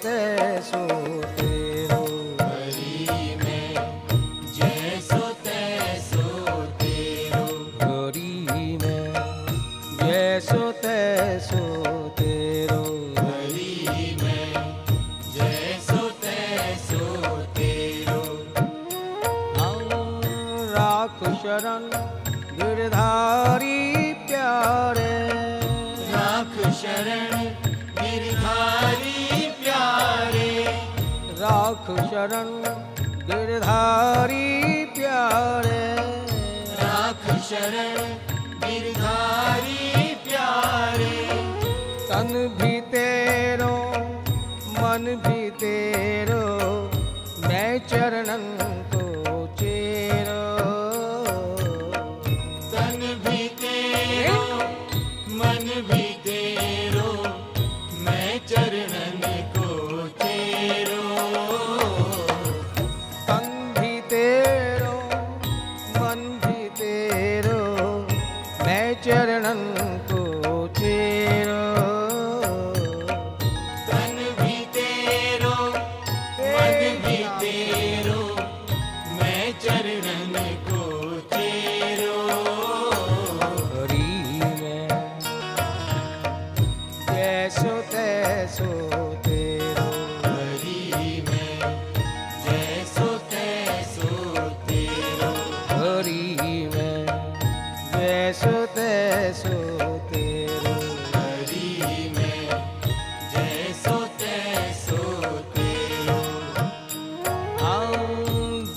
तैसो तेरो। हरि में जैसो तैसो तेरो। हरि में जैसो तैसो तेरो। हरि में जैसो तैसो तेरो। राख शरण गिरधारी प्यारे। राख शरण गिरधारी प्यारे। राख शरण गिरधारी प्यारे। राख शरण गिरधारी प्यारे। तन भी तेरो मन भी तेरो, मैं चरणन को चेरो। तन भी तेरो मन भी तेरो, मैं चरणन को चेरो। तन भी तेरो मन भी तेरो, मैं चरणन को चेरो। तन भी तेरो मन भी तेरो, मैं चरणन को चेरो। हरि में जैसो तैसो तेरो। हरि में जैसो तैसो तेरो। हरि में जैसो तैसो तेरो। हरि में जैसो तैसो तेरो।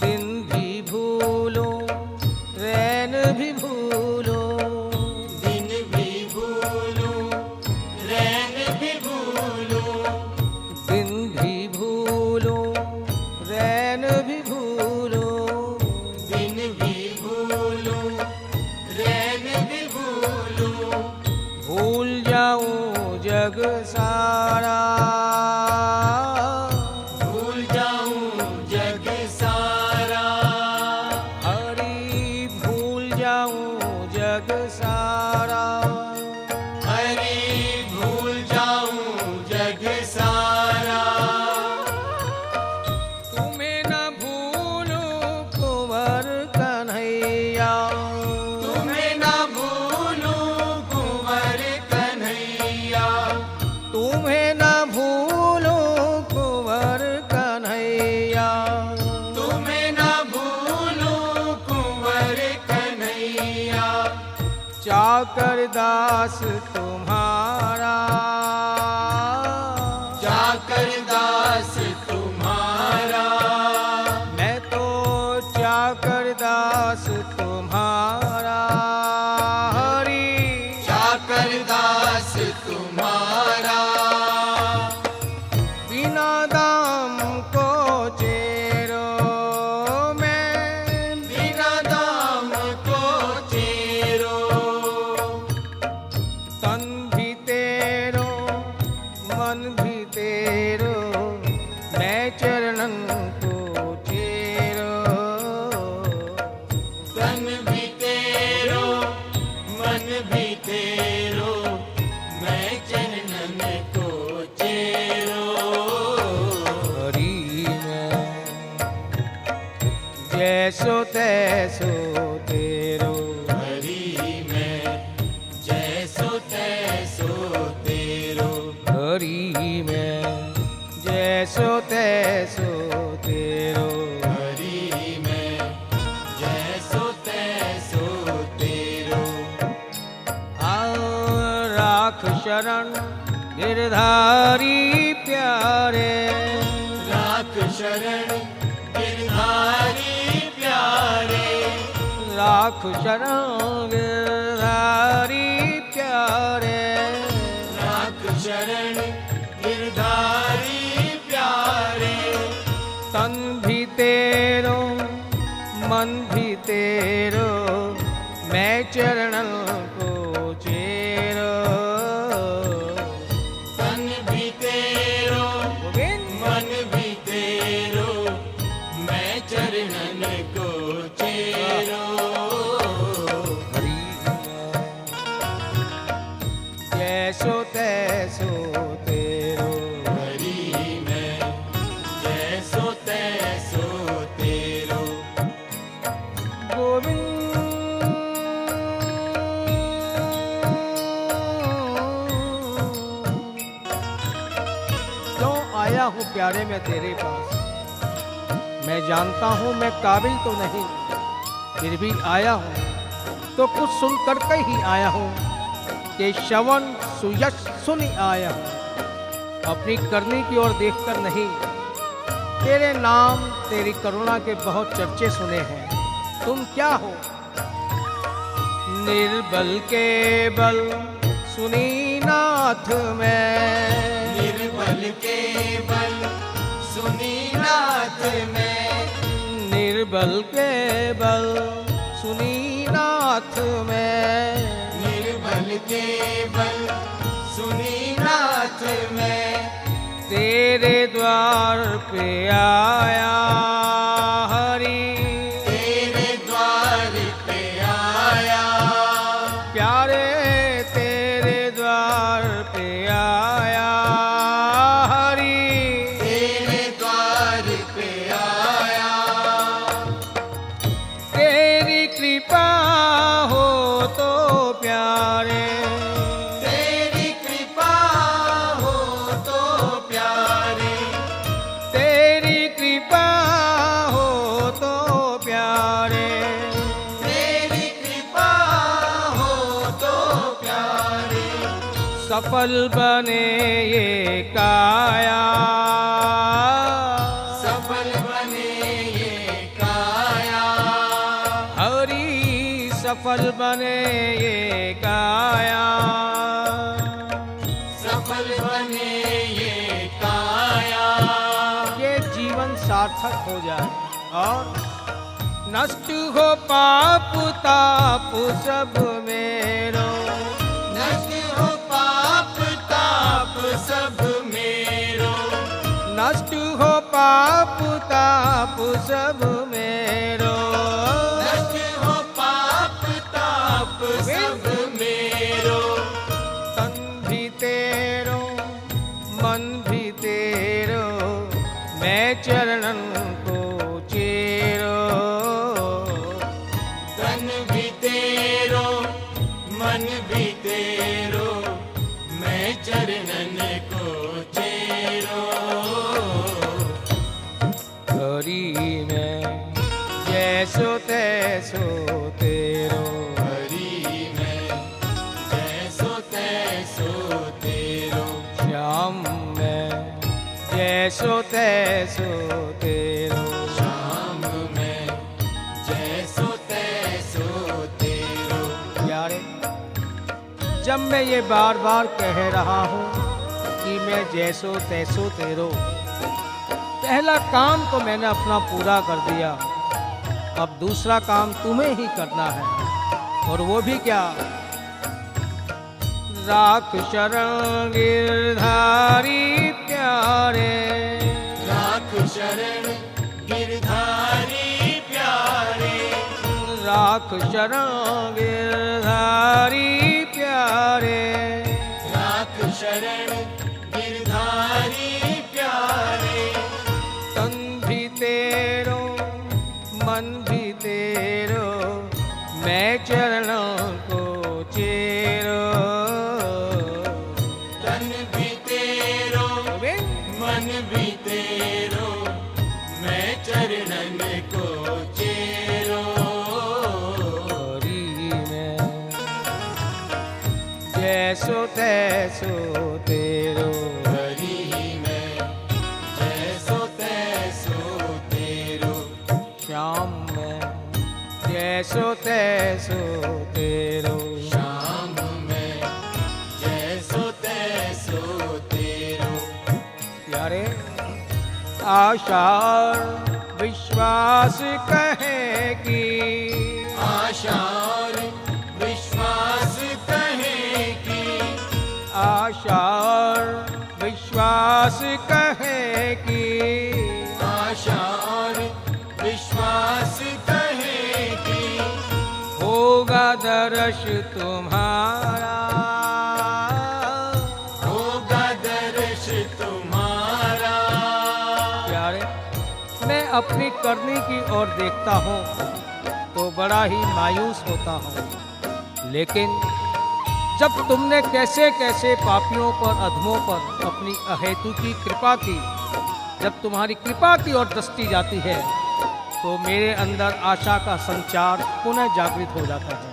दिन भी भूलो रैन भी भूलो। दिन भी भूलो रैन भी भूलो। दिन भी भूलो रैन भी भूलो। दिन भी भूलो रैन भी भूलो। भूल जाऊं जग सारा। भूल जाऊं जग सारा। हरि भूल जाऊं जग सारा। हरि भूल जाऊं जग सारा। तुम्हें न भूलूं कुंवर कन्हैया। तुम्हें न भूलूं कुंवर कन्हैया। तुम्हें न भूलूं कुंवर कन्हैया। तुम्हें न भूलूं कुंवर कन्हैया। चाकर दास तुम्हारा। जाकर दास तुम्हारा। मैं तो चाकर दास तुम्हारा। हरि जाकर दास तुम्हारा। बिना दाम को चेरो मैं। बिना दाम को चेरो। तन भी तेरो मन भी तेरो, मैं चरणन को चेरो। तन भी तेरो मन भी तेरो, मैं चरणन को चेरो। हरि में जैसो तैसो तेरो। हरि में जैसो तैसो तेरो। हरि में जैसो तैसो तेरो। हरि में जैसो तैसो तेरो। राख शरण गिरधारी प्यारे। राख शरण गिरधारी प्यारे। राख शरण गिरधारी प्यारे। राख शरण गिरधारी प्यारे। तन भी तेरो मन भी तेरो, मैं चरणन को चेरो। तन भी तेरो मन भी तेरो, मैं चरणन को चेरो। हरि जैसो तैसो तेरो। हरि में प्यारे मैं तेरे पास। मैं जानता हूँ मैं काबिल तो नहीं, फिर भी आया हूँ तो कुछ सुन करके ही आया हूँ कि श्रवण सुयश सुन आया हूँ। अपनी करनी की ओर देखकर नहीं, तेरे नाम तेरी करुणा के बहुत चर्चे सुने हैं। तुम क्या हो? निर्बल के बल सुनी नाथ मैं, निर्बल के बल सुनी नाथ में, निर्बल के बल सुनी नाथ मैं, निर्बल के बल सुनी नाथ में, तेरे द्वार पे आया हरि, तेरे द्वार पे आया प्यारे तेरे द्वार पे आया हरि, तेरे द्वार पे आया। तेरी कृपा हो तो प्यारे, तेरी कृपा हो तो प्यारे, तेरी कृपा हो तो प्यारे, तेरी कृपा हो तो प्यारे, सफल बने ये काया, सफल बने ये काया, हरि सफल बने ये काया, सफल बने ये काया, ये जीवन सार्थक हो जाए और नष्ट हो पाप ताप सब मेरो, नष्ट हो पाप ताप सब मेरो, नष्ट हो पाप ताप सब मेरो, नष्ट हो पाप ताप सब मेरो, तन भी तेरो मन भी तेरो, मैं चरणन को चेरो, तन भी तेरो मन भी तेरो, मैं चरणन को चेरो, हरि में जैसो तैसो तेरो, हरि में जैसो तैसो तेरो, श्याम में जैसो तैसो तेरो, शाम में जैसो तैसो तेरो। प्यारे जब मैं ये बार बार कह रहा हूँ कि मैं जैसो तैसो तेरो, पहला काम तो मैंने अपना पूरा कर दिया, अब दूसरा काम तुम्हें ही करना है। और वो भी क्या? राख शरण गिरधारी प्यारे, राख शरण गिरधारी प्यारे, राख शरण गिरधारी प्यारे, राख शरण गिरधारी प्यारे, तन भी तेरो मन भी तेरो, मैं चरणों को चेरो, तन भी तेरो मन भी तेरो, मैं चरणन को चेरो, हरि में जैसो तैसो तेरो, हरि में जैसो तैसो तेरो, श्याम में जैसो तैसो तेरो, शाम में जैसो तैसो तेरो। प्यारे आशा और विश्वास कहे कि, आशा और विश्वास कहे कि, आशा और विश्वास कहे कि, आशा और विश्वास कहे कि, होगा दर्श तुम्हारा, होगा दर्श तुम्हारा। प्यारे मैं अपनी करनी की ओर देखता हूँ तो बड़ा ही मायूस होता हूँ, लेकिन जब तुमने कैसे कैसे पापियों पर अधमों पर अपनी अहेतु की कृपा की, जब तुम्हारी कृपा की ओर दृष्टि जाती है तो मेरे अंदर आशा का संचार पुनः जागृत हो जाता है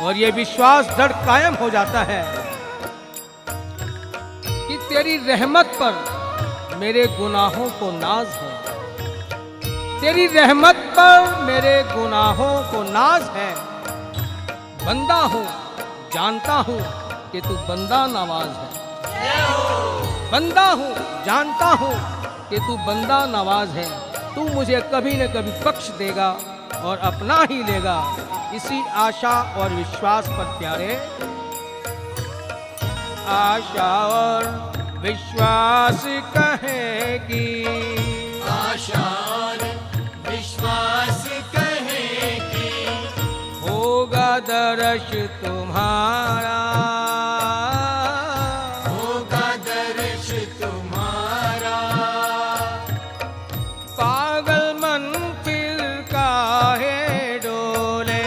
और ये विश्वास दृढ़ कायम हो जाता है कि तेरी रहमत पर मेरे गुनाहों को नाज है। तेरी रहमत पर मेरे गुनाहों को नाज है। बंदा हूँ, जानता हूँ कि तू बंदा नवाज है। बंदा हूँ, जानता हूँ कि तू बंदा नवाज है। तू मुझे कभी न कभी बख्श देगा और अपना ही लेगा। इसी आशा और विश्वास पर प्यारे, आशा और विश्वास कहेगी, आशा और विश्वास कहेगी, होगा दर्श तुम्हारा, होगा दर्श तुम्हारा। पागल मन फिर काहे डोले,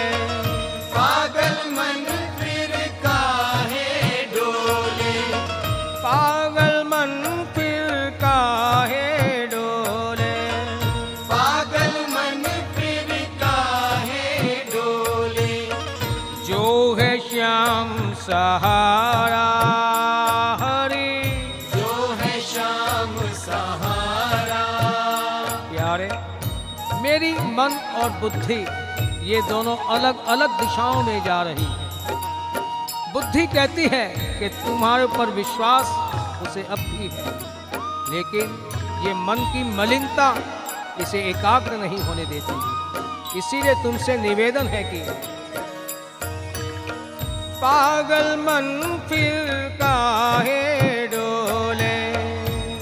पागल मन फिर काहे डोले, पागल मन फिर काहे डोले, पागल मन फिर काहे डोले। जो है श्याम सहारा हरि, जो है श्याम सहारा। प्यारे, मेरी मन और बुद्धि ये दोनों अलग अलग दिशाओं में जा रही है। बुद्धि कहती है कि तुम्हारे ऊपर विश्वास उसे अब भी है, लेकिन ये मन की मलिनता इसे एकाग्र नहीं होने देती। इसीलिए तुमसे निवेदन है कि पागल मन फिर काहे डोले,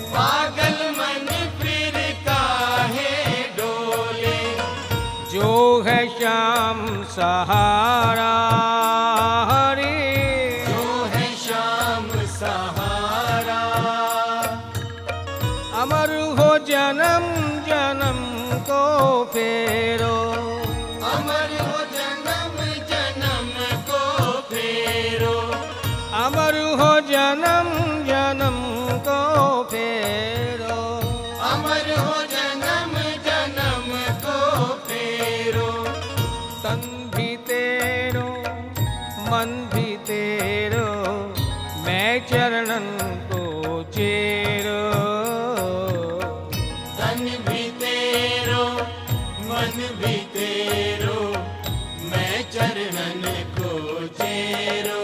पागल मन फिर काहे डोले, जो है श्याम सहारा हरि, जो है श्याम सहारा। अमर हो जन्म जन्म को फेरो, अमर हो जन्म जन्म को फेरो, अमर हो जन्म जन्म को फेरो, अमर हो जन्म जन्म को फेरो। तन भी तेरो मन भी तेरो, मैं चरणन को चेरो, तन भी तेरो मन भी तेरो, मैं चरणन को चेरो।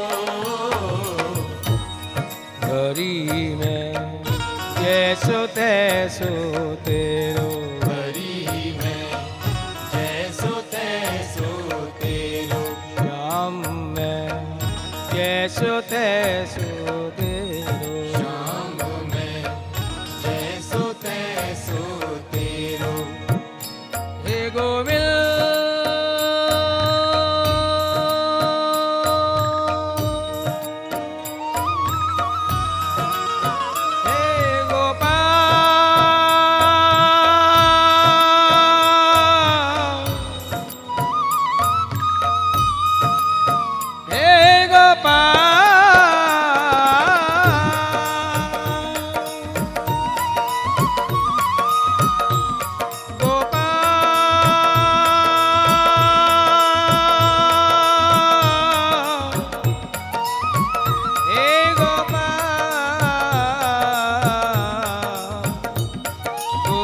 हरि में जैसो तैसो तेरो, हरि में जैसो तैसो तेरो, श्याम में जैसो तैसो तेरो, श्याम में जैसो तैसो तेरो। हे गोविंद, हे गोपाल, हे गोपाल,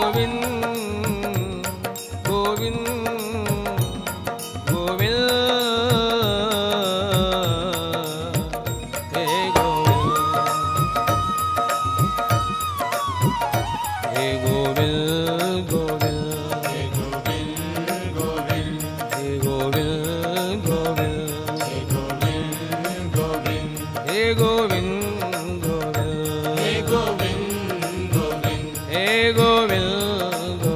गोविंद गोविंद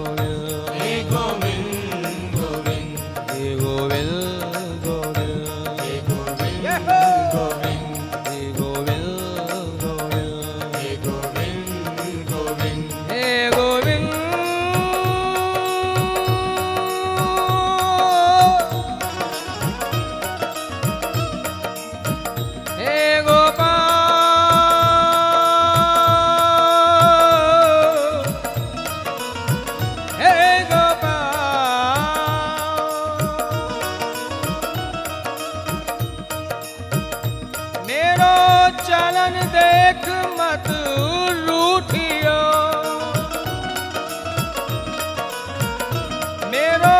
हे गोपाल। मेरो चलन देख मत रूठियो, मेरो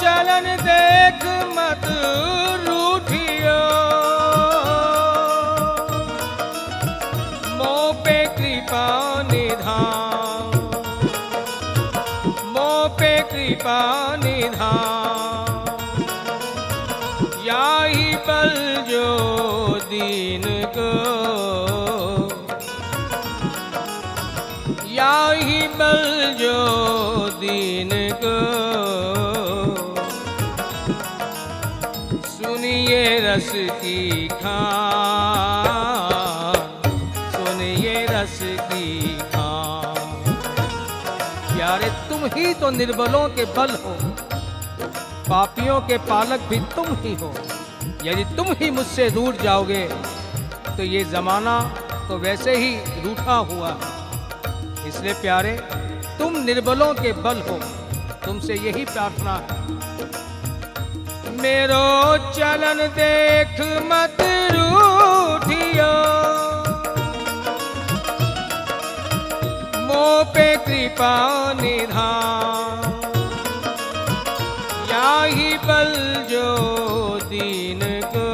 चलन देख मत रूठियो, मोह पे कृपा निधान, मोह पे कृपा निधान, याही बल जो दीन को, याही बल जो दीन को, सुनिए रस की खान, सुनिए रस की खान। प्यारे तुम ही तो निर्बलों के बल हो, पापियों के पालक भी तुम ही हो। यदि तुम ही मुझसे रूठ जाओगे तो ये जमाना तो वैसे ही रूठा हुआ है। इसलिए प्यारे तुम निर्बलों के बल हो, तुमसे यही प्रार्थना है। मेरो चलन देख मत रूठियो, मोह पे कृपा निधान, याही बल जो दीन को,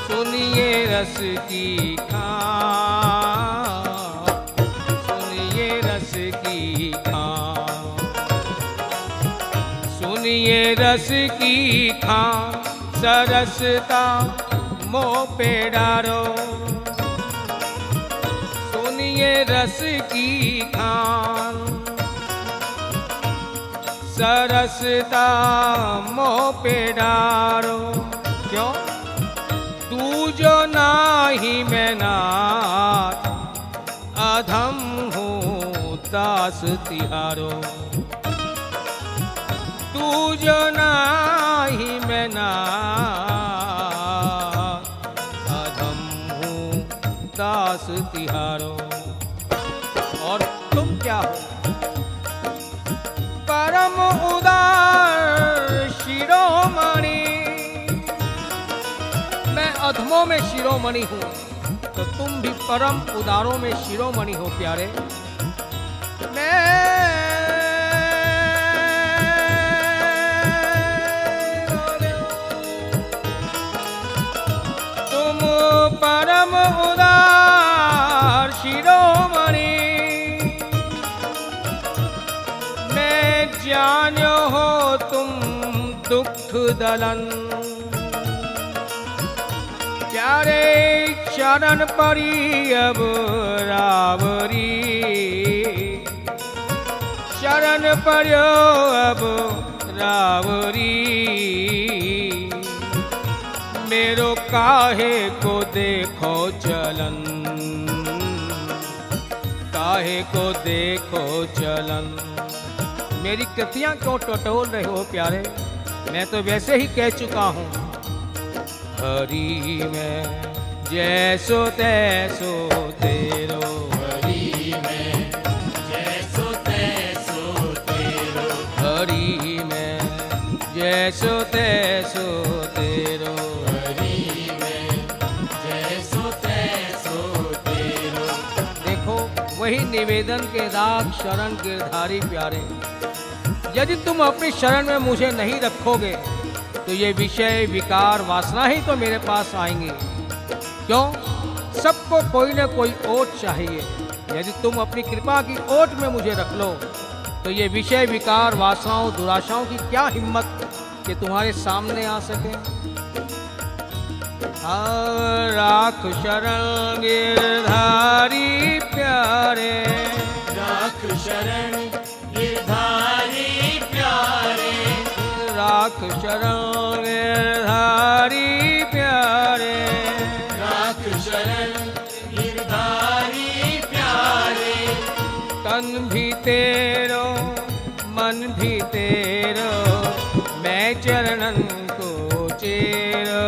सुनिए रस की खान, सुनिए रस की खान, सुनिए रस की खान, सरसता मोह पे डारो, सुनिए रस की खान, सरसता मोह पे डारो। क्यों? तू जो नाही मैं नाथ, अधम हूँ दास तिहारो। तू जो नाही मैं नाथ, अधम हूँ दास तिहारो। और तुम क्या हो? परम उदार शिरोमणि, मैं अधमों में शिरोमणि हूँ, तो तुम भी परम उदारों में शिरोमणि हो प्यारे। मैं तुम परम उदार शिरोमणि, जानो हो तुम दुख दलन, प्यारे शरण परी अब रावरी, शरण पर्यो अब रावरी। मेरो काहे को देखो चलन, काहे को देखो चलन। मेरी कृतियां क्यों टटोल रहे हो प्यारे? मैं तो वैसे ही कह चुका हूँ। हरि में जैसो तैसो तेरो, हरि में जैसो तैसो तेरो, हरि में जैसो तैसो तेरो, हरि में जैसो तैसो तेरो। देखो वही निवेदन के राग शरण गिरधारी प्यारे। यदि तुम अपनी शरण में मुझे नहीं रखोगे तो ये विषय विकार वासना ही तो मेरे पास आएंगे। क्यों? सबको कोई न कोई ओट चाहिए। यदि तुम अपनी कृपा की ओट में मुझे रख लो तो ये विषय विकार वासनाओं दुराशाओं की क्या हिम्मत कि तुम्हारे सामने आ सके। राख शरण गिरधारी प्यारे, राख शरण गिरधारी प्यारे, राख शरण गिरधारी प्यारे, राख शरण गिरधारी प्यारे। तन भी तेरो मन भी तेरो, मैं चरणन को चेरो।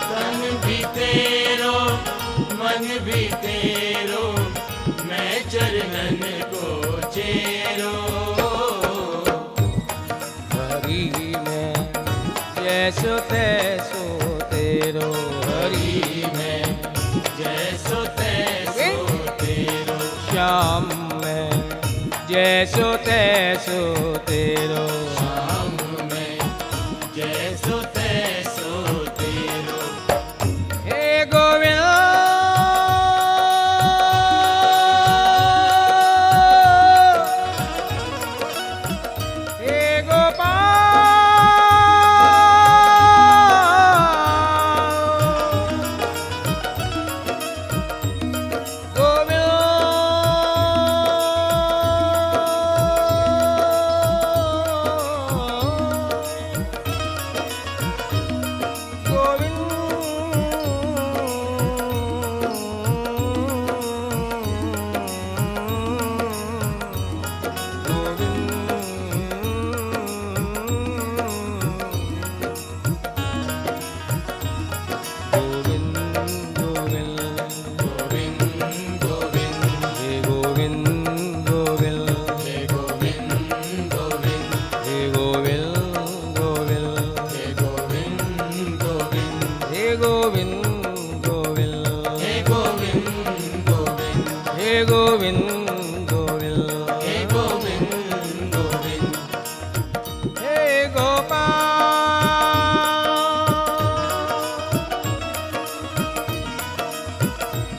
तन भी तेरो मन भी तेरो, मैं चरणन को चेरो। हरि में जैसो तैसो तेरो, हरि में जैसो तैसो तेरो। श्याम में जैसो तैसो तेरो, श्याम में जैसो तैसो तेरो। हे गोविंद हे गोपाल गोविंद गोविंद हे गोविंद गोविंद। हे गोपाल।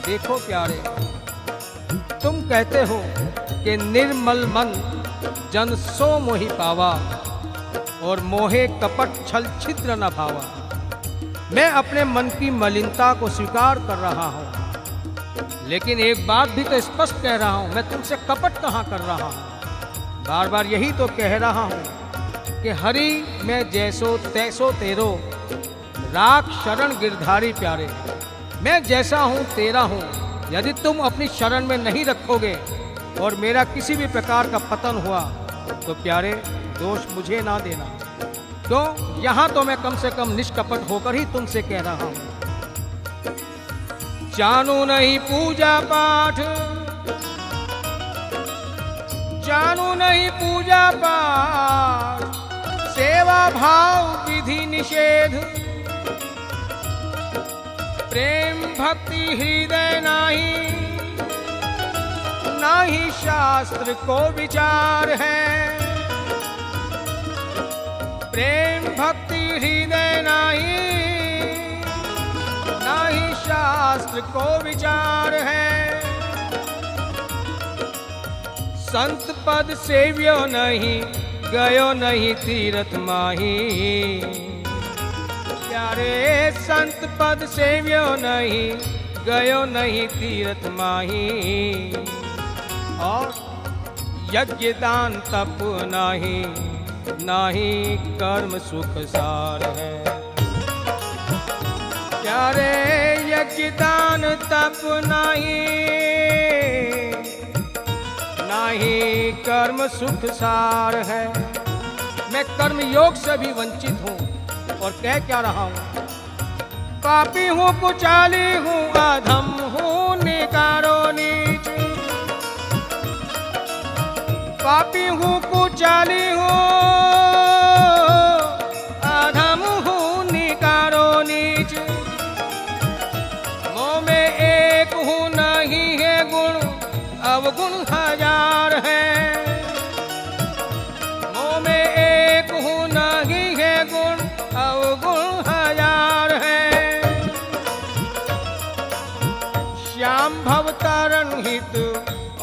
देखो प्यारे, तुम कहते हो कि निर्मल मन जन सो मोहि पावा, और मोहे कपट छल छिद्र न भावा। मैं अपने मन की मलिनता को स्वीकार कर रहा हूँ, लेकिन एक बात भी तो स्पष्ट कह रहा हूं, मैं तुमसे कपट कहां कर रहा हूं। बार बार यही तो कह रहा हूं कि हरि मैं जैसो तैसो तेरो, राख शरण गिरधारी प्यारे। मैं जैसा हूं तेरा हूं। यदि तुम अपनी शरण में नहीं रखोगे और मेरा किसी भी प्रकार का पतन हुआ तो प्यारे दोष मुझे ना देना। क्यों? यहां तो मैं कम से कम निष्कपट होकर ही तुमसे कह रहा हूं। जानू नहीं पूजा पाठ, जानू नहीं पूजा पाठ, सेवा भाव विधि निषेध। प्रेम भक्ति हृदय नाही, नाही शास्त्र को विचार है। प्रेम भक्ति हृदय नाही, नाही शास्त्र को विचार है। संत पद सेव्यो नहीं, गयो नहीं तीर्थ माही। प्यारे संत पद सेव्यो नहीं, गयो नहीं तीर्थ माही। और यज्ञ दान तप नाही, नाही कर्म सुख सार है। प्यारे यज्ञ दान तप नाही, नाही कर्म सुख सार है। मैं कर्म योग से भी वंचित हूँ और कह क्या रहा हूँ? पापी हूँ, कुचाली हूँ, अधम हूँ, निकारो नीच। पापी हूँ, कुचाली हूँ, अधम हूँ, निकारो नीच। मोह में एक हूँ, नहीं है गुण, अवगुण हजार है। मोह में एक हूँ, नहीं है गुण, अवगुण हजार है। श्याम भव तारण हित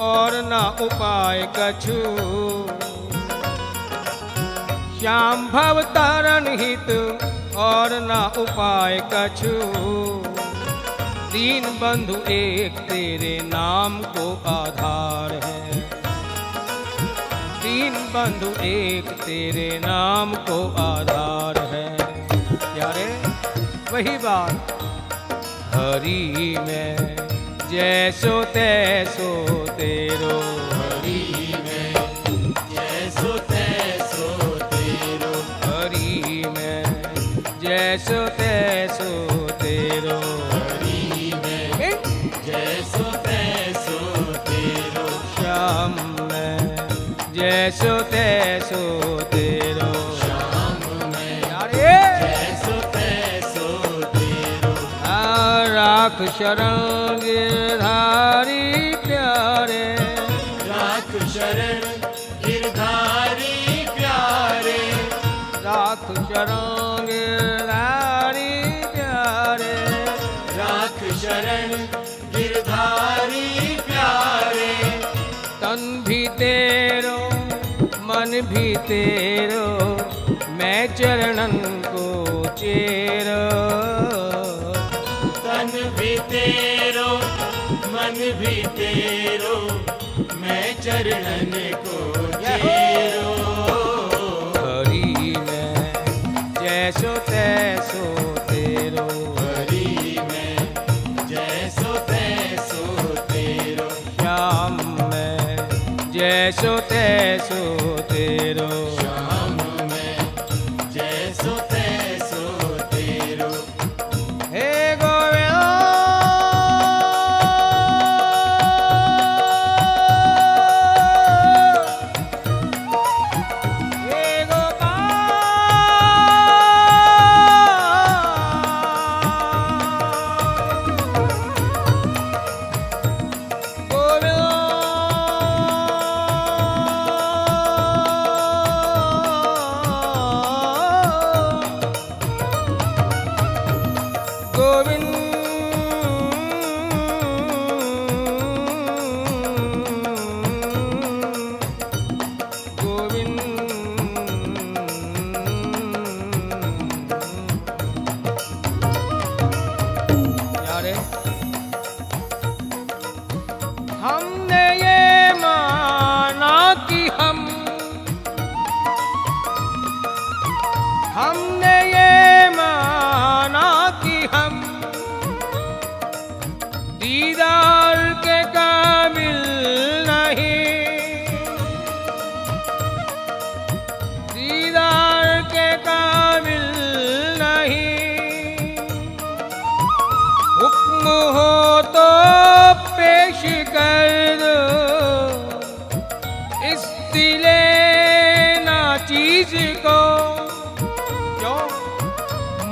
और न उपाय कछु। श्याम भव तारण हित और न उपाय कछु। दीन बंधु एक तेरे नाम को आधार है। दीन बंधु एक तेरे नाम को आधार है। प्यारे वही बात, हरि में जैसो तैसो तेरो। हरि में जैसो तैसो तेरो। हरि में जैसो तैसो तेरो। हरि में जैसो तैसो तेरो। श्याम मैं जैसो तैसो तेरो श्याम मैं यारे जैसो तैसो तेरो राख शरण गिरधारी प्यारे राख शरण गिरधारी प्यारे राख शरण गिरधारी प्यारे राख शरण गिरधारी प्यारे तन भी तेरो मन भी तेरो मैं चरणन को चेरो तन भी तेरो मन भी तेरो मैं चरणन को चेरो हरि मैं जैसो तैसो तेरो हरि मैं जैसो तैसो तेरो श्याम मैं जैसो तैसो तेरो श्याम मैं जैसो तैसो तेरो हे गोविंद हे गोविंद गोविंद यारे हमने ये माना कि हमने ये माना कि हम दीदार के काबिल नहीं दीदार के काबिल नहीं हुक्म हो तो पेश कर दो इस दिले ना चीज को जो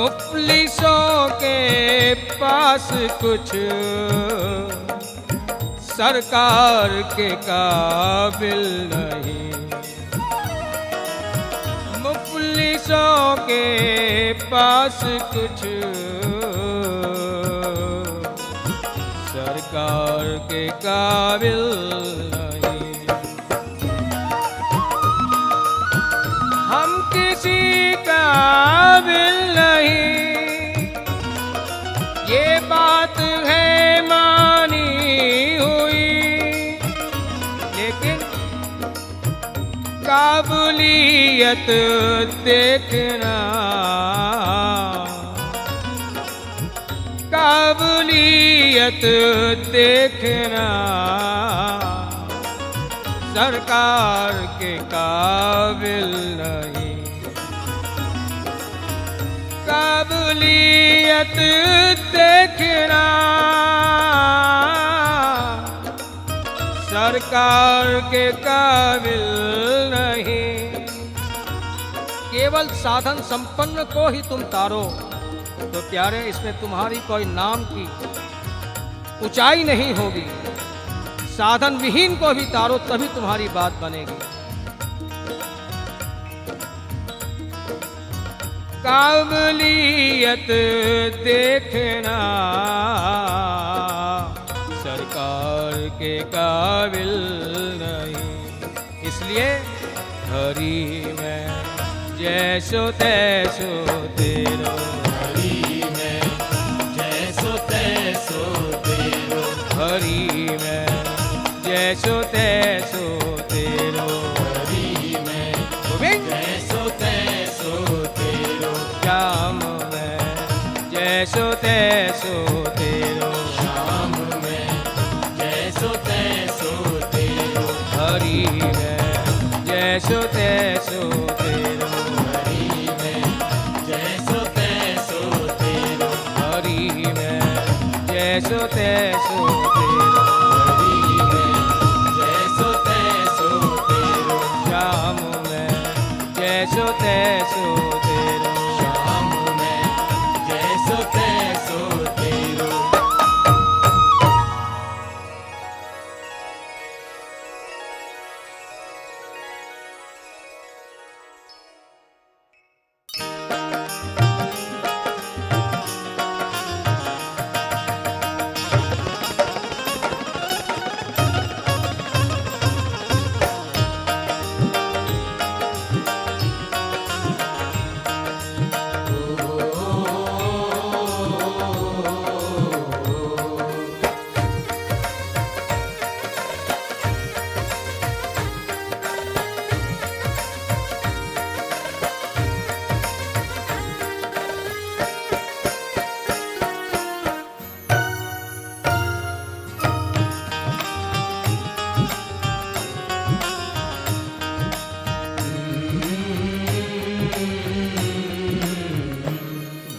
मुफलिसों के पास कुछ सरकार के काबिल नहीं मुफलिसों के पास कुछ सरकार के काबिल नहीं हम किसी काबिल नहीं ये बात है मानी हुई लेकिन काबिलियत देखना काबिलियत देखना सरकार के काबिल नहीं काबिलियत देखना सरकार के काबिल नहीं केवल साधन संपन्न को ही तुम तारो तो प्यारे इसमें तुम्हारी कोई नाम की ऊंचाई नहीं होगी साधन विहीन को भी तारो तभी तुम्हारी बात बनेगी काबिलियत देखना सरकार के काबिल नहीं इसलिए हरि मैं जैसो तैसो तेरो हरि मैं जैसो तैसो तेरो हरि मैं जैसो तैसो तेरो हरि मैं गोविंद जैसो तैसो तेरो श्याम मैं जैसो तैसो तेरो श्याम मैं जैसो तैसो तेरो हरि मैं जैसो तैसो तेरो हरि मैं जैसो तैसो तेरो हरि मैं जैसो तैसो तेरो हरि मैं जैसो जैसो तैसो तेरो। श्याम मैं जैसो तैसो तेरो।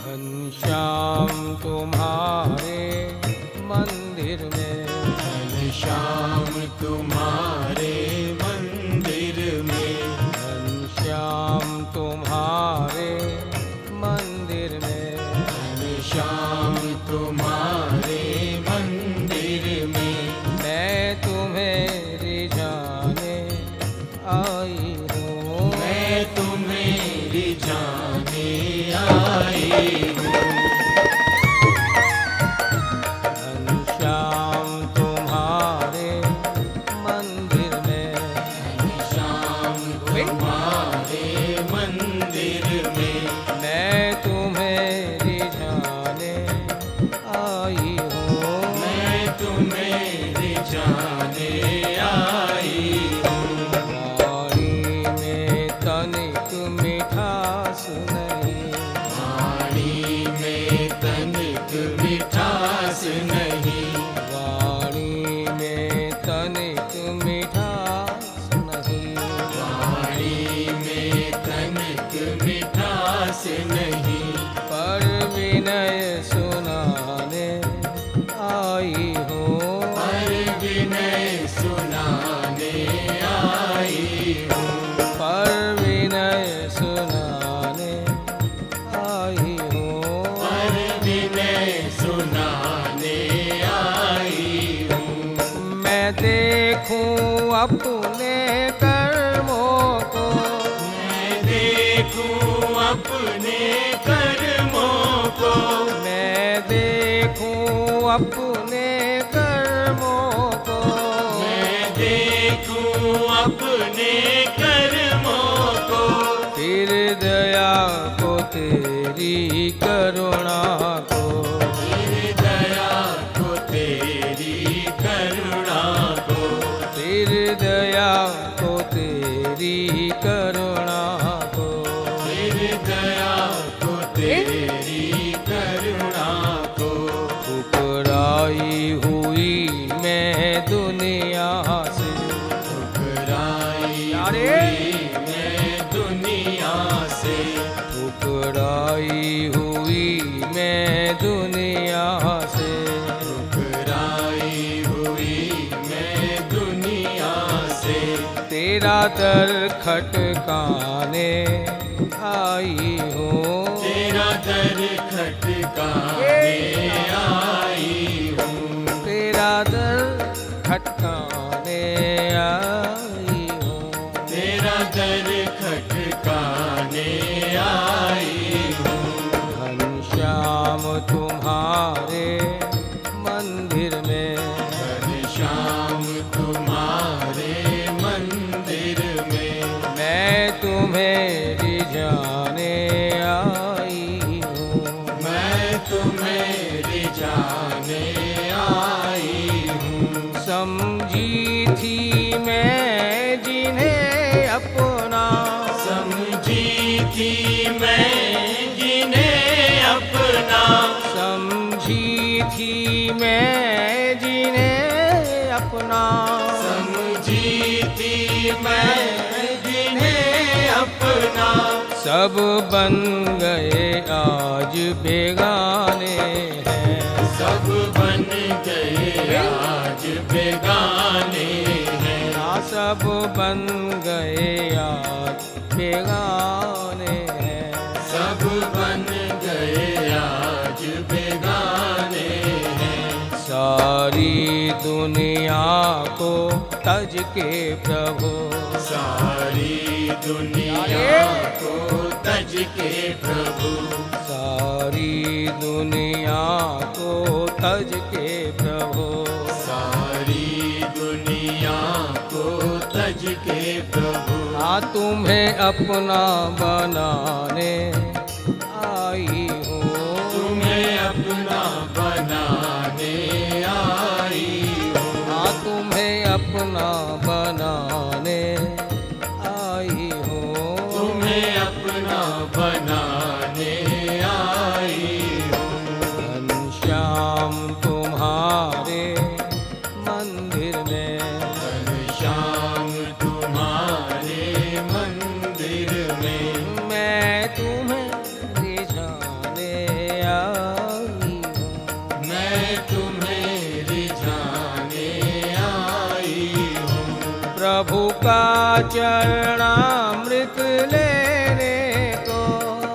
घनश्याम तुम्हारे मंदिर में, श्याम तुम्हारे मंदिर में। घनश्याम तुम्हारे मंदिर में, श्याम तुम्हारे मंदिर में। मैं तुम्हें रिझाने आई हूँ। मैं तुम्हें रिझाने आई हूँ। घनश्याम तुम्हारे मंदिर में, श्याम तुम्हारे मंदिर में। मैं तुम्हें रिझाने आई हूँ। मैं तुम्हें रिझाने आई हूँ। वाणी में तनिक मिठास नहीं, वाणी में तनिक मिठास नहीं। वाणी में तनिक मिठास नहीं, वाणी में तनिक मिठास नहीं। पर विनय सुनाने आई हूँ। पर विनय सुनाने आई हूँ। पर विनय सुनाने आई हूँ। पर विनय सुनाने आई हूँ। मैं देखूं अपने कर्मों को, मैं देखूं अपने कर्मों को। मैं देखूं अपने कर्मों को, मैं देखूं अपने कर्मों को। फिर दया को तेरी करुणा को, फिर दया को तेरी करुणा को। फिर दया को तेरी करुणा को। फिर दया को तेरी करुणा को। ठुकराई हुई मैं दुनिया से, ठुकराई यारे। हुई मैं दुनिया से। ठुकराई हुई मैं दुनिया से, ठुकराई हुई मैं दुनिया से। तेरा दर खटकाने आई हूँ। तेरा दर खटकाने आई हूँ। तेरा दर खटकाने आई हूँ। तेरा दर खटकाने आई हूँ। घनश्याम तुम्हारे मंदिर में, घनश्याम तुम्हारे मंदिर में। मैं तुम्हें रिझाने आई हूँ। मैं तुम्हें रिझाने आई हूँ। समझी थी मैं जिन्हें अपना, समझी थी मैं जिन्हें अपना। समझी थी मैं जिन्हें अपना। समझी थी मैं जिन्हें अपना। सब बन गए आज बेगाने हैं। सब बन गए आज बेगाने हैं। सब बन गए आज बेगाने हैं। सब बन गए आज बेगाने हैं। सारी दुनिया को तज के प्रभु, सारी दुनिया को तज के प्रभु, सारी दुनिया को तज के प्रभु, सारी दुनिया को तज के प्रभु। हाँ तुम्हें अपना बनाने आई हूँ, तुम्हें अपना बनाने आई हूँ। हाँ तुम्हें अपना बनाने आई हूँ, तुम्हें अपना बनाने आई हूँ। घनश्याम तुम्हारे मंदिर में, घनश्याम तुम्हारे मंदिर में, मैं तुम्हें रिझाने आई हूँ। मैं तुम्हें रिझाने आई हूँ। प्रभु का चरणामृत लेने को,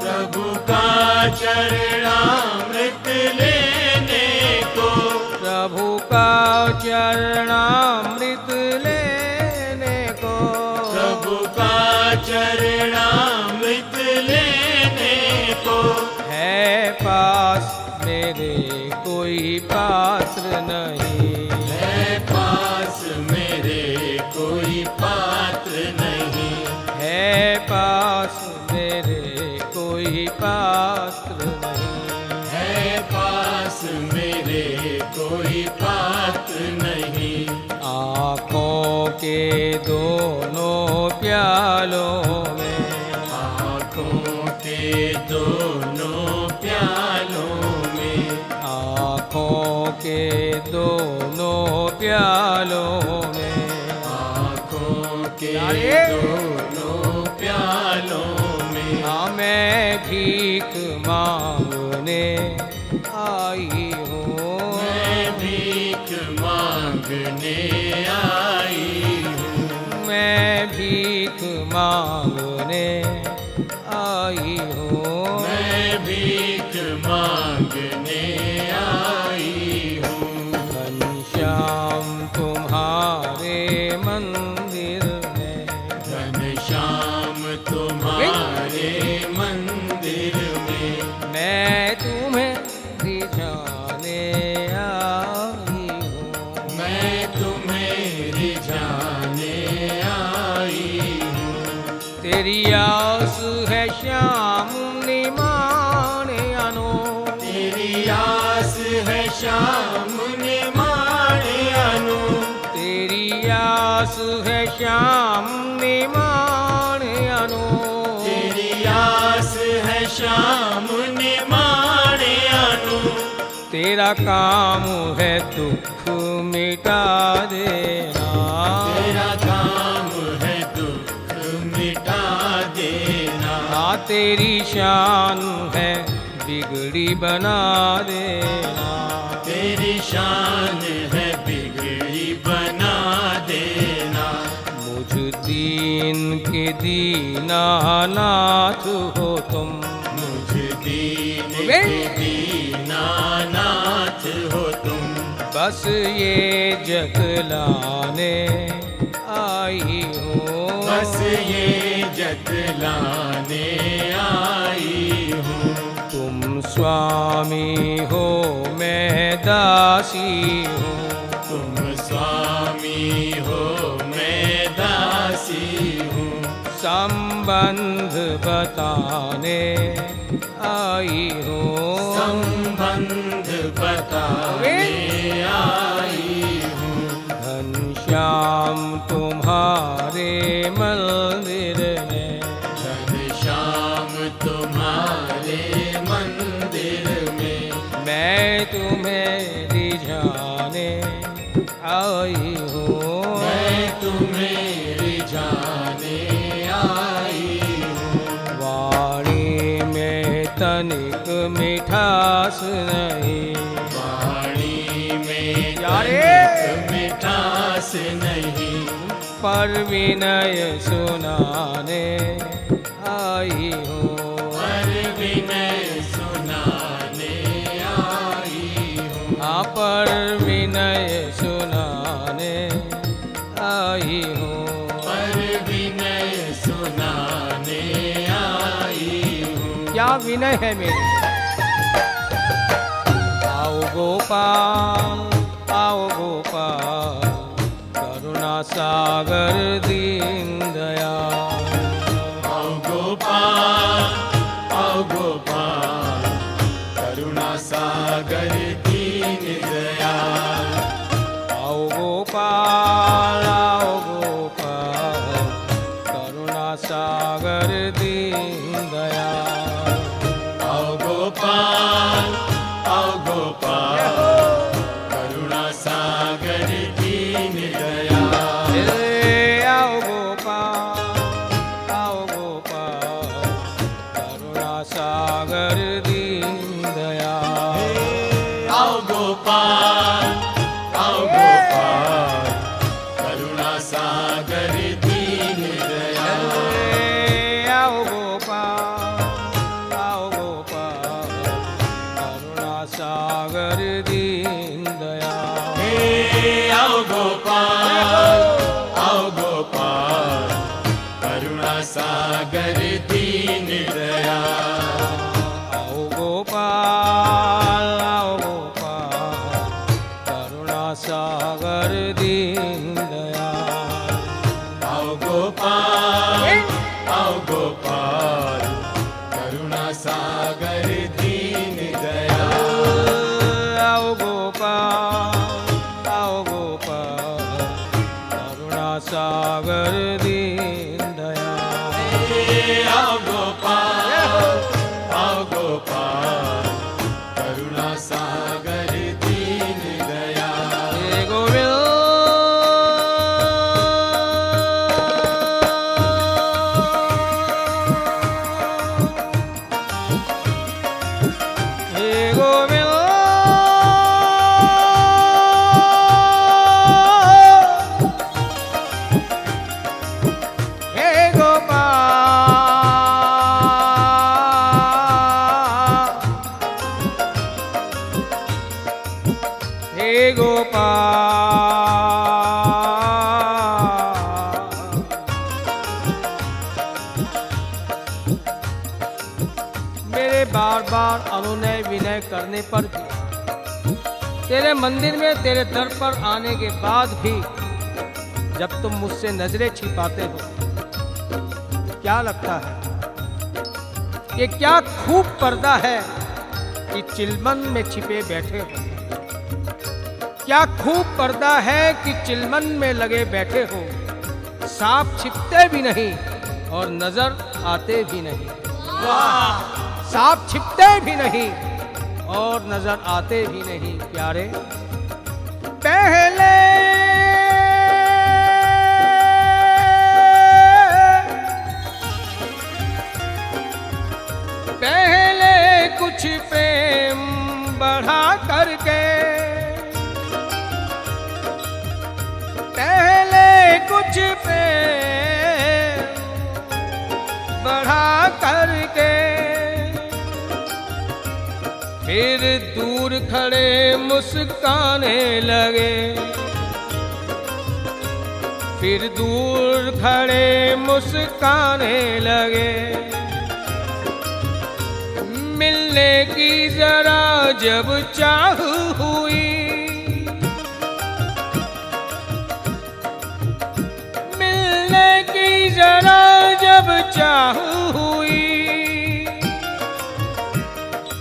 प्रभु का चरणामृत लेने को, प्रभु का चरणामृत लेने को, प्रभु का चरणामृत लेने को, है पास मेरे कोई पात्र नहीं, है पास मेरे कोई पात्र नहीं, है पास मेरे कोई पात्र नहीं। है पास मेरे कोई पात्र नहीं। आँखों के दोनों प्यालों में, आँखों के दोनों प्यालों में, आँखों के दोनों प्यालों में, आँखों के अरे! दोनों प्यालों में, हाँ मैं भीख मांगने आई हूँ, मैं भीख मांगने आई हूँ। मैं भीख मांगने आई हूँ। मैं भीख मांगने आई हूँ। घनश्याम तुम्हारे मंदिर में, घनश्याम तुम्हारे मंदिर में, मैं तुम्हें रिझाने आई हूँ। मैं तुम्हें रिझाने आई हूँ। तेरी आस है श्याम निमाने अनो, तेरी आस है श्याम निमाणे अनु, तेरी आस है श्याम निमाने अनो, तेरी आस है श्याम निमाणे अनु, तेरा काम है दुख मिटा देना, तेरा काम है दुख मिटा देना, हाँ तेरी शान है बिगड़ी बना देना, तेरी शान है बिगड़ी बना देना, मुझ दीन के दीनानाथ हो तुम, मुझ दीन वे? के दीनानाथ हो तुम, बस ये जतलाने आई हो, बस ये जतलाने आई हूँ। तुम स्वामी हो मैं दासी हूँ, तुम स्वामी हो मैं दासी हूँ, संबंध बताने आई हो, संबंध बताने आई हूँ। घनश्याम तुम्हारे मंदिर में, घनश्याम तुम्हारे मंदिर में, मैं तुम्हें रिझाने आई हूँ, मैं तुम्हें रिझाने आई हूँ। वाणी में तनिक मिठास नहीं, वाणी में यारे! तनिक मिठास नहीं, पर विनय सुनाने आई हूँ। पर विनय सुनाने आई हूँ। हाँ पर विनय सुनाने आई हूँ। पर विनय सुनाने आई हूँ। क्या विनय है मेरी। आओ गोपाल आओ गोपाल करुणा सागर दीन दयाल। आओ गोपाल आओ गोपाल करुणा सागर दीन दयाल। आओ गोपाल करुणा सागर दीन दयाल। आओ गोपाल करुणा सागर दीन दयाल। आओ गोपाल करुणा सागर दीन दयाल। आओ गोपाल करुणा सागर दीन दयाल। आओ गोपाल करुणा सागर दीन दयाल। आओ गोपाल करुणा सागर दीन दयाल। आओ गोपाल करुणा सागर दीन दयाल। आओ गोपाल करुणा सागर दीन दयाल। आओ गोपाल करुणा सागर दीन दयाल। आओ गोपाल करुणा सागर दीन दयाल। हे गोविंद हे गोविंद हे गोपाल हे गोपाल। मेरे बार बार अनुनय विनय करने पर भी तेरे मंदिर में तेरे दर पर आने के बाद भी जब तुम मुझसे नजरें छिपाते हो, क्या लगता है कि क्या खूब पर्दा है कि चिलमन में छिपे बैठे हो। क्या खूब पर्दा है कि चिलमन में लगे बैठे हो। सांप छिपते भी नहीं और नजर आते भी नहीं। वाह! सांप छिपते भी नहीं और नजर आते भी नहीं। प्यारे पहले कुछ प्रेम बढ़ा करके, पहले कुछ प्रेम बढ़ा करके, फिर दूर खड़े मुस्काने लगे, फिर दूर खड़े मुस्काने लगे। मिलने की जरा जब चाह हुई, मिलने की जरा जब चाह हुई,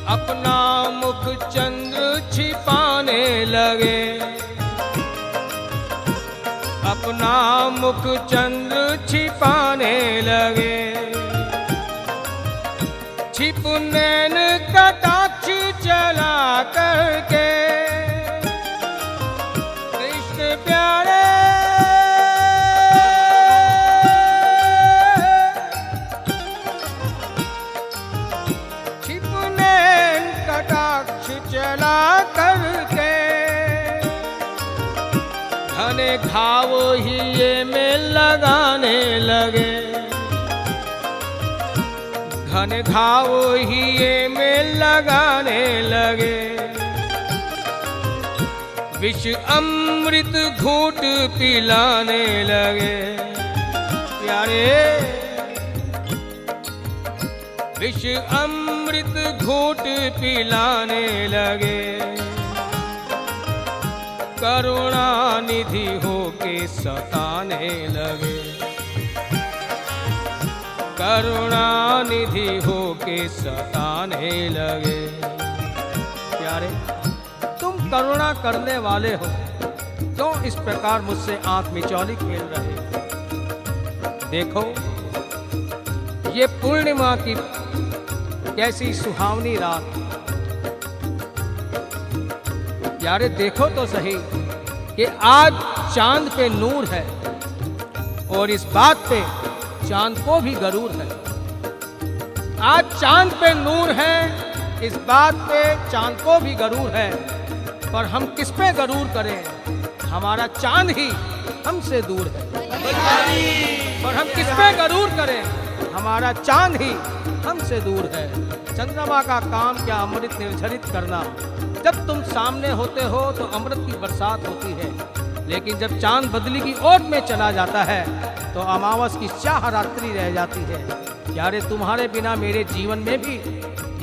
अपना मुख चंद्र छिपाने लगे, अपना मुख चंद्र छिपाने लगे। छिप नैन कटाक्ष चला करके कृष्ण प्यारे, छिप नैन कटाक्ष चला करके घने घाव ही ये में लगाने लगे, घन घाव हिये में लगाने लगे, विष अमृत घूंट पिलाने लगे। प्यारे विष अमृत घूंट पिलाने लगे, करुणा निधि होके सताने लगे, करुणा निधि होके सताने लगे। प्यारे तुम करुणा करने वाले हो, क्यों इस प्रकार मुझसे आंख मिचौली खेल रहे हो? देखो ये पूर्णिमा की कैसी सुहावनी रात। यारे देखो तो सही कि आज चांद पे नूर है, और इस बात पे चांद को भी गरूर है। आज चांद पे नूर है, इस बात पे चांद को भी गरूर है, पर हम किस पे गरूर करें? हमारा चांद ही हमसे दूर है। पर हम किस पे गरूर करें? हमारा चांद ही हमसे दूर है। चंद्रमा का काम क्या अमृत निर्झरित करना। जब तुम सामने होते हो तो अमृत की बरसात होती है, लेकिन जब चांद बदली की ओर में चला जाता है तो अमावस की चाह रात्रि रह जाती है। यारे तुम्हारे बिना मेरे जीवन में भी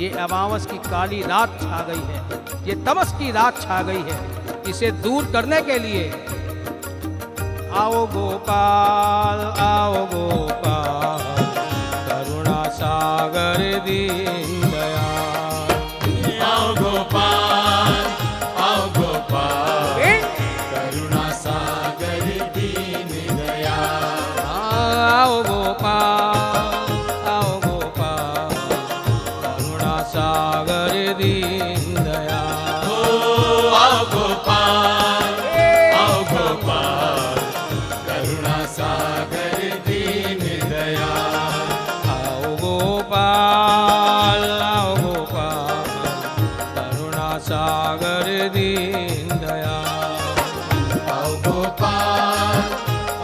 ये अमावस की काली रात छा गई है, ये तमस की रात छा गई है। इसे दूर करने के लिए आओ गोपाल, आओ गोपाल, करुणा सागर दीन दयाल। आओ गोपाल, आओ गोपाल, करुणा सागर दीन दयाल। आओ गोपाल, आओ गोपाल, करुणा सागर दीन दयाल। आओ गोपाल, आओ गोपाल, करुणा सागर दीन दयाल। आओ गोपाल, आओ गोपाल, करुणा सागर दीन दयाल। आओ गोपाल,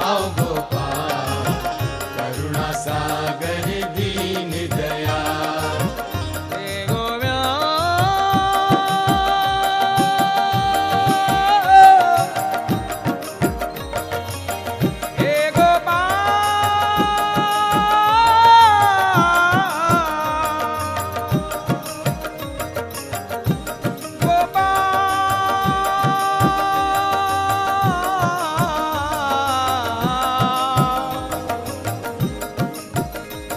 आओ गोपाल, करुणा सागर दीन दयाल। हे गोव्या हे गोपाल, गोपाल,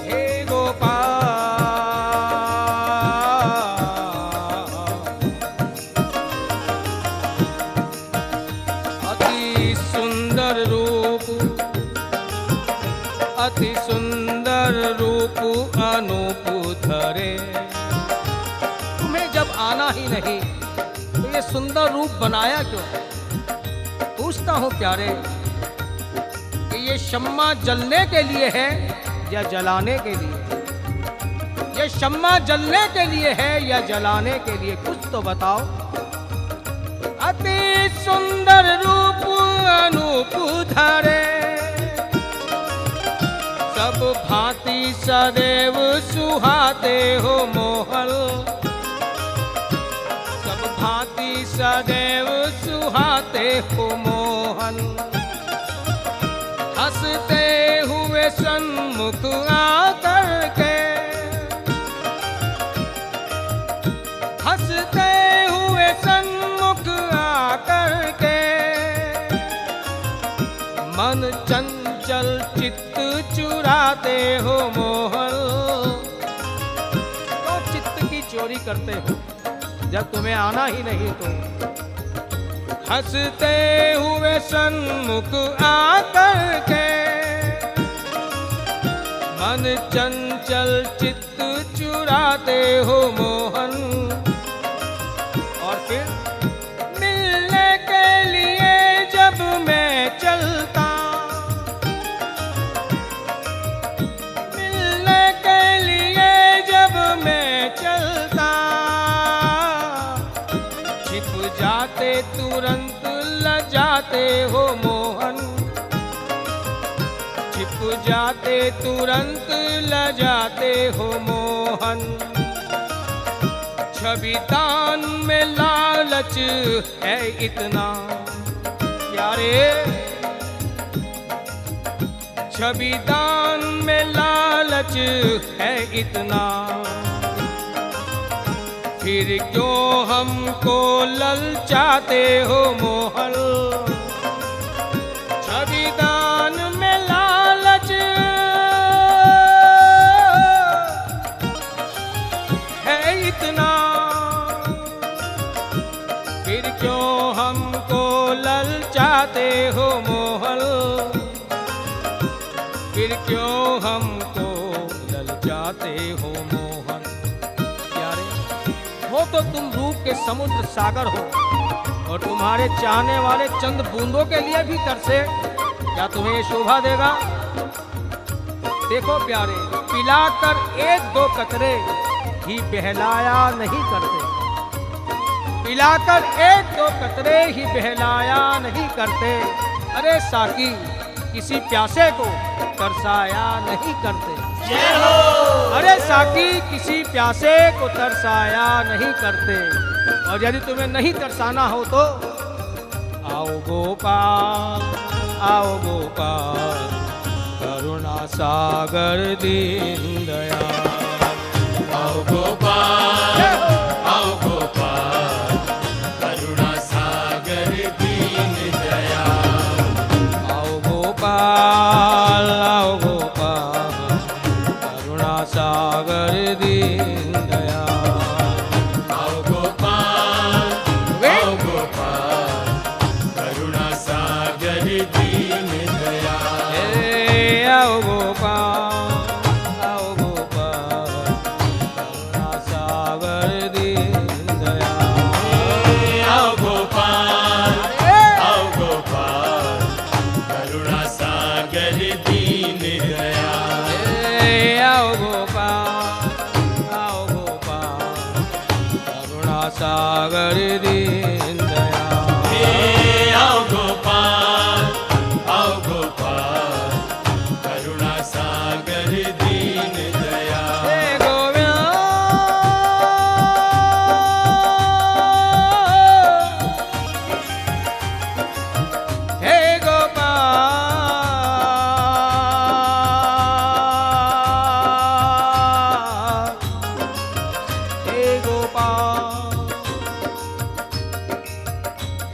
हे गोपाल। अति सुंदर रूप, अति सुंदर रूप अनूप धरे। तुम्हें जब आना ही नहीं तो ये सुंदर रूप बनाया क्यों? पूछता हूँ प्यारे कि ये शम्मा जलने के लिए है या जलाने के लिए? ये शम्मा जलने के लिए है या जलाने के लिए? कुछ तो बताओ। अति सुंदर रूप अनूप धरे, सब भांति सदैव सुहाते हो मोहन, सब भांति सदैव सुहाते हो मोहन। हंसते हुए सन्मुख आकर के, हंसते हुए सन्मुख आकर के, मन चंचल चित्त चुराते हो मोहन। तो चित्त की चोरी करते हो जब तुम्हें आना ही नहीं तो। हंसते हुए सन्मुख आकर के, मन चंचल चित्त चुराते हो मोहन। और फिर मिलने के लिए जब मैं चलता, मिलने के लिए जब मैं चलता, छिप जाते तुरंत लजाते हो मोहन। छप जाते तुरंत लजाते हो मोहन। छवि दान में लालच है इतना प्यारे, छवि दान में लालच है इतना, फिर क्यों हमको ललचाते हो मोहन। छवि दान में लालच है इतना, फिर क्यों हमको ललचाते हो मोहन। फिर क्यों हमको ललचाते हो मोहन। प्यारे हो तो तुम रूप के समुद्र सागर हो, और तुम्हारे चाहने वाले चंद बूंदों के लिए भी तरसे, क्या तुम्हें ये शोभा देगा। देखो प्यारे, पिलाकर एक दो कतरे ही बहलाया नहीं करते, पिलाकर एक दो कतरे ही बहलाया नहीं करते। अरे साकी किसी प्यासे को तरसाया नहीं करते। जय हो। अरे साकी किसी प्यासे को तरसाया नहीं करते। और यदि तुम्हें नहीं तरसाना हो तो आओ गोपाल, आओ गोपाल, करुणा सागर दीन दयाल। आओ गोपाल, आओ गोपाल, करुणा सागर दीन दयाल। आओ गोपाल, आओ गोपाल, करुणा सागर दीन दयाल। आओ गोपाल, आओ गोपाल, करुणा सागर दीन दयाल। हे आओ गोपाल, आओ गोपाल, करुणा सागर दीन दयाल। आओ गोपाल, आओ गोपाल, करुणा सागर दीन दयाल। हे आओ गोपाल, आओ गोपाल, करुणा सागर दीन दयाल। हे आओ गोपाल, आओ गोपाल, करुणा सागर दीन दयाल। हे गोविंद, हे गोपाल,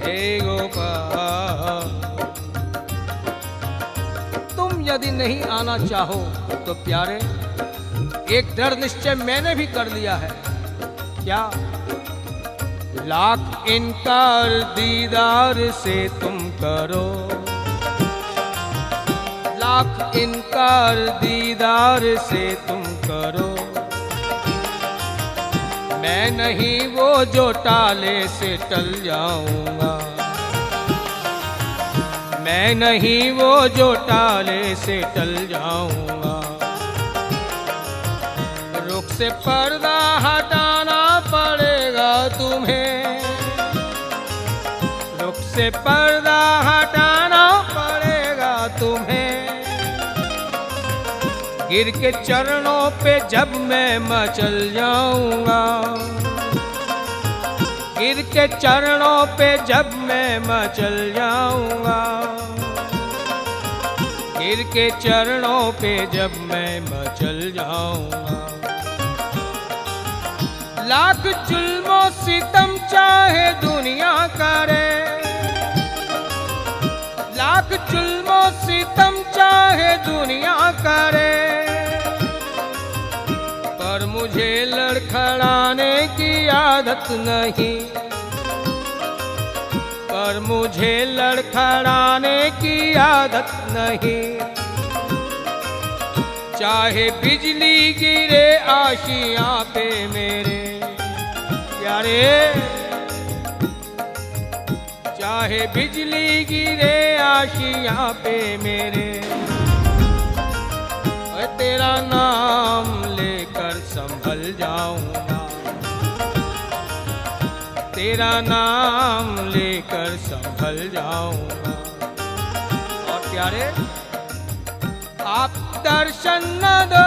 हे गोपाल। तुम यदि नहीं आना चाहो तो प्यारे, एक दृढ़ निश्चय मैंने भी कर लिया है। क्या? लाख इनकार दीदार से तुम करो, लाख इनकार दीदार से तुम करो, मैं नहीं वो जो टाले से टल जाऊंगा, मैं नहीं वो जो टाले से टल जाऊंगा। रुख से पर्दा हटाना पड़ेगा तुम्हें, रुख से पर्दा हटाना पड़ेगा तुम्हें। गिर के चरणों पे जब मैं मचल जाऊंगा, गिर के चरणों पे जब मैं मचल जाऊंगा, गिर के चरणों पे जब मैं मचल जाऊंगा। लाख जुल्मों सितम चाहे दुनिया करे, लाख जुल्मों सितम चाहे दुनिया करे, पर मुझे लड़खड़ाने की आदत नहीं, पर मुझे लड़खड़ाने की आदत नहीं। चाहे बिजली गिरे आशियां पे मेरे प्यारे, चाहे बिजली गिरे आशियां पे मेरे, और तेरा नाम लेकर संभल जाऊंगा, तेरा नाम लेकर संभल जाऊंगा। और प्यारे, आप दर्शन न दो,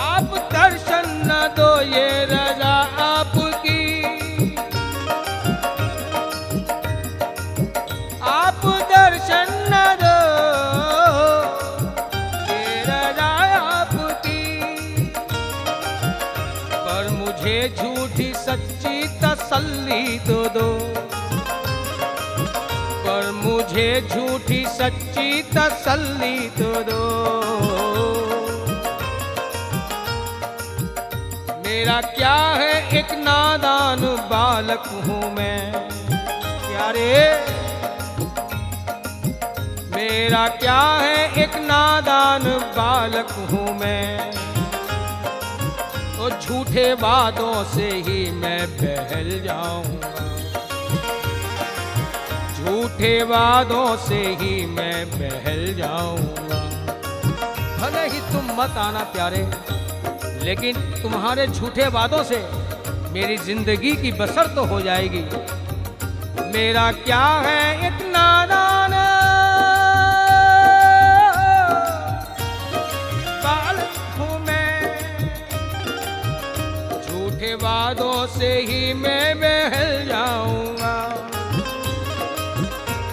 आप दर्शन न दो, ये रजा आपकी, आप दर्शन न दो, ये रजा आपकी। पर मुझे झूठी सच्ची तसल्ली तो दो, पर मुझे झूठी सच्ची तसल्ली तो दो। मेरा क्या है, एक नादान बालक हूँ मैं प्यारे, मेरा क्या है, एक नादान बालक हूँ मैं। तो झूठे वादों से ही मैं बहल जाऊंगा, झूठे वादों से ही मैं बहल जाऊंगा। भले ही तुम मत आना प्यारे, लेकिन तुम्हारे झूठे वादों से मेरी जिंदगी की बसर तो हो जाएगी। मेरा क्या है, एक नादान बालक हूँ मैं, झूठे वादों से ही मैं बहल जाऊंगा,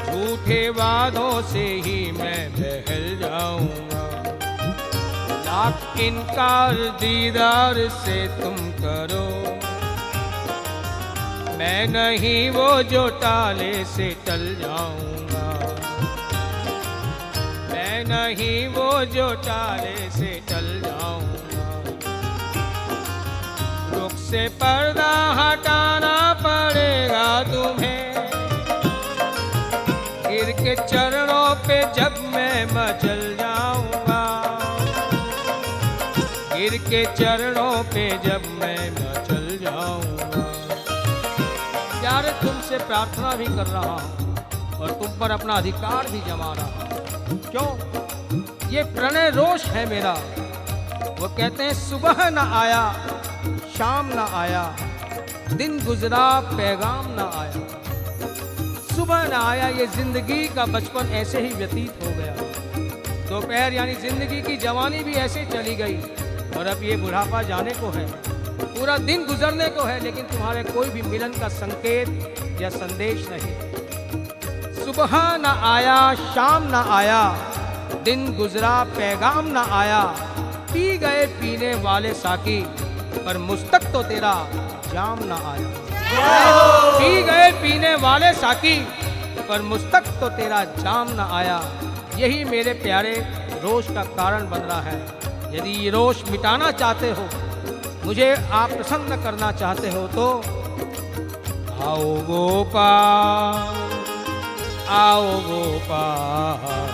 झूठे वादों से ही मैं बहल जाऊंगा। लाख इनकार दीदार से तुम करो, मैं नहीं वो जो टाले से टल जाऊंगा, मैं नहीं वो जो टाले से टल जाऊंगा। रुख से पर्दा हटाना पड़ेगा तुम्हें, गिर के चरणों पे जब मैं मचल जाऊंगा, गिर के चरणों पे जब मैं मचल जाऊंगा। यार तुमसे प्रार्थना भी कर रहा हूं और तुम पर अपना अधिकार भी जमा रहा हूं। क्यों? ये प्रणय रोष है मेरा। वो कहते हैं सुबह न आया, शाम न आया, दिन गुजरा पैगाम न आया। सुबह न आया, ये जिंदगी का बचपन ऐसे ही व्यतीत हो गया। दोपहर यानी जिंदगी की जवानी भी ऐसे चली गई और अब ये बुढ़ापा जाने को है, पूरा दिन गुजरने को है, लेकिन तुम्हारे कोई भी मिलन का संकेत या संदेश नहीं। सुबह न आया, शाम न आया, दिन गुजरा पैगाम न आया। पी गए पीने वाले साकी, पर मुझ तक तो तेरा जाम न आया। पी गए पीने वाले साकी, पर मुझ तक तो तेरा जाम न आया। यही मेरे प्यारे रोष का कारण बन रहा है। यदि ये रोष मिटाना चाहते हो, मुझे आप प्रसन्न करना चाहते हो, तो आओ गोपाल, आओ गोपाल,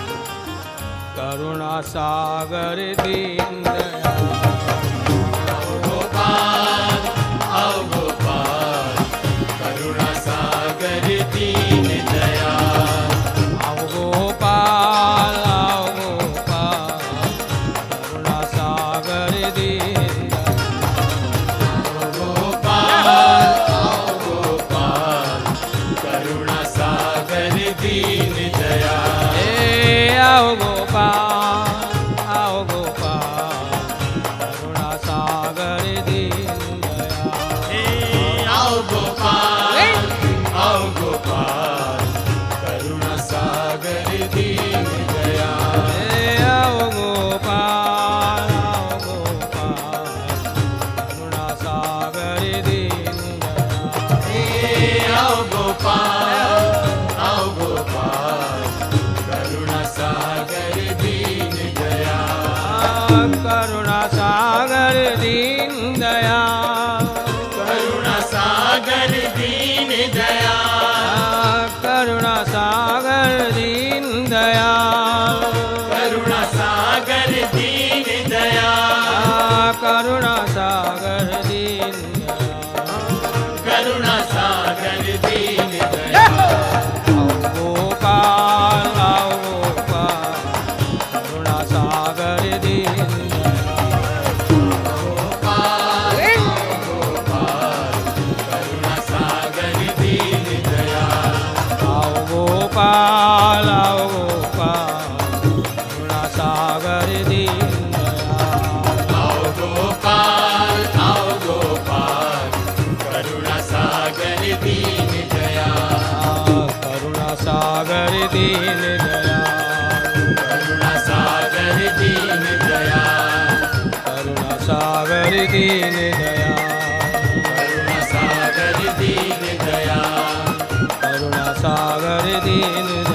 करुणा सागर दीन दयाल। आओ गोपाल, आओ गोपाल, करुणा सागर दीन दयाल। आओ गोपाल, आओ गोपाल, करुणा सागर दीन दयाल। आओ गोपाल, आओ गोपाल, करुणा सागर दीन दयाल। आओ गोपाल, आओ गोपाल, करुणा सागर दीन दयाल। आओ गोपाल, आओ गोपाल, करुणा सागर दीन दयाल। आओ गोपाल, आओ गोपाल, करुणा सागर दीन दयाल। आओ गोपाल, आओ गोपाल, करुणा सागर दीन दयाल। करुणा सागर दीन दयाल। करुणा सागर दीन दयाल। करुणा सागर दीन दयाल। करुणा सागर दीन दयाल। करुणा सागर दीन दयाल। करुणा सागर दीन दयाल। आओ गोपाल, आओ गोपाल, करुणा सागर दीन गोपाल, गोपाल, करुणा सागर दीन दयाल। दीन दयाल, करुणा सागर दीन दयाल, करुणा सागर दीन दयाल, करुणा सागर दीन दयाल, करुणा सागर दीन दयाल।